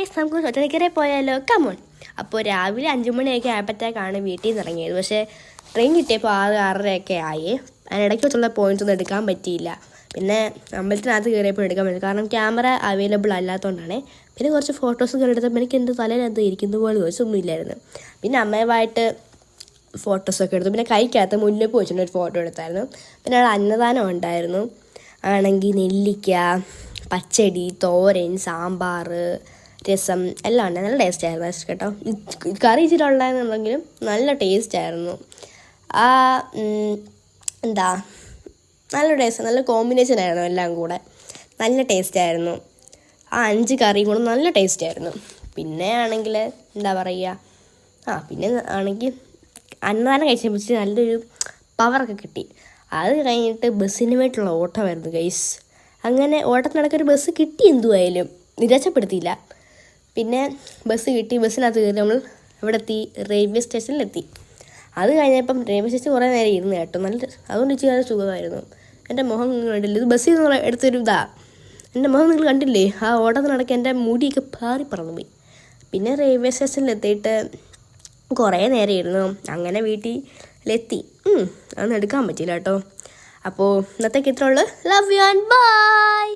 Guys, നമുക്ക് ഒറ്റണിക്കരെ പോയാലോ? Come on. അപ്പോൾ രാവിലെ 5 മണിയൊക്കെ ആയപ്പോഴത്തേക്കാണ് വീട്ടിൽ നിന്ന് ഇറങ്ങിയത്. പക്ഷേ ട്രെയിൻ കിട്ടിയപ്പോൾ 6-6:30 ആയി. അതിനിടയ്ക്ക് വെച്ചുള്ള പോയിന്റ്സ് ഒന്നും എടുക്കാൻ പറ്റിയില്ല. പിന്നെ അമ്പലത്തിനകത്ത് കയറിയപ്പോൾ എടുക്കാൻ പറ്റും, കാരണം ക്യാമറ അവൈലബിൾ അല്ലാത്തതുകൊണ്ടാണ്. പിന്നെ കുറച്ച് ഫോട്ടോസും കയറിയെടുത്തപ്പോൾ എനിക്ക് എൻ്റെ തലയിലെന്ത് ഇരിക്കുന്ന പോലെ ദിവസമൊന്നും ഇല്ലായിരുന്നു. പിന്നെ അമ്മയുമായിട്ട് ഫോട്ടോസൊക്കെ എടുത്തു. പിന്നെ കൈക്കകത്ത് മുല്ലപ്പൂ വെച്ചിട്ട് ഒരു ഫോട്ടോ എടുത്തായിരുന്നു. പിന്നെ അവിടെ അന്നദാനം ഉണ്ടായിരുന്നു. ആണെങ്കിൽ നെല്ലിക്ക, പച്ചടി, തോരൻ, സാമ്പാർ, രസം എല്ലാം ഉണ്ട്. നല്ല ടേസ്റ്റ് ആയിരുന്നു കേട്ടോ. കറി ഇച്ചിട്ടുണ്ടായിരുന്നുണ്ടെങ്കിലും നല്ല ടേസ്റ്റ് ആയിരുന്നു. നല്ല ടേസ്റ്റ്, നല്ല കോമ്പിനേഷൻ ആയിരുന്നു എല്ലാം കൂടെ. നല്ല ടേസ്റ്റ് ആയിരുന്നു. 5 കറിയും കൂടെ നല്ല ടേസ്റ്റ് ആയിരുന്നു. പിന്നെ ആണെങ്കിൽ പിന്നെ ആണെങ്കിൽ അന്നദാനം കഴിച്ചപ്പോൾ നല്ലൊരു പവറൊക്കെ കിട്ടി. അത് കഴിഞ്ഞിട്ട് ബസ്സിന് വേണ്ടിയിട്ടുള്ള ഓട്ടമായിരുന്നു ഗൈസ്. അങ്ങനെ ഓട്ടത്തിനിടയ്ക്കൊരു ബസ് കിട്ടി, എന്തുമായാലും നിരാശപ്പെടുത്തിയില്ല. പിന്നെ ബസ് കിട്ടി. ബസ്സിനകത്ത് കയറി നമ്മൾ ഇവിടെ എത്തി, റെയിൽവേ സ്റ്റേഷനിലെത്തി. അത് കഴിഞ്ഞപ്പം റെയിൽവേ സ്റ്റേഷൻ കുറേ നേരം ഇരുന്ന് കേട്ടോ. അതുകൊണ്ട് ഇച്ചിരി സുഖമായിരുന്നു. എൻ്റെ മുഖം കണ്ടില്ലേ, ഇത് ബസ്സിൽ നിന്ന് എടുത്തൊരു എൻ്റെ മുഖം നിങ്ങൾ കണ്ടില്ലേ? ആ ഓട്ടത്തിനിടയ്ക്ക് എൻ്റെ മുടിയൊക്കെ പാറി പറന്നു പോയി. പിന്നെ റെയിൽവേ സ്റ്റേഷനിലെത്തിയിട്ട് കുറേ നേരം ഇരുന്നു. അങ്ങനെ വീട്ടിലെത്തി. അതൊന്നും എടുക്കാൻ പറ്റിയില്ല കേട്ടോ. അപ്പോൾ ഇന്നത്തേക്ക് ഇത്രേ ഉള്ളൂ. Love you and by.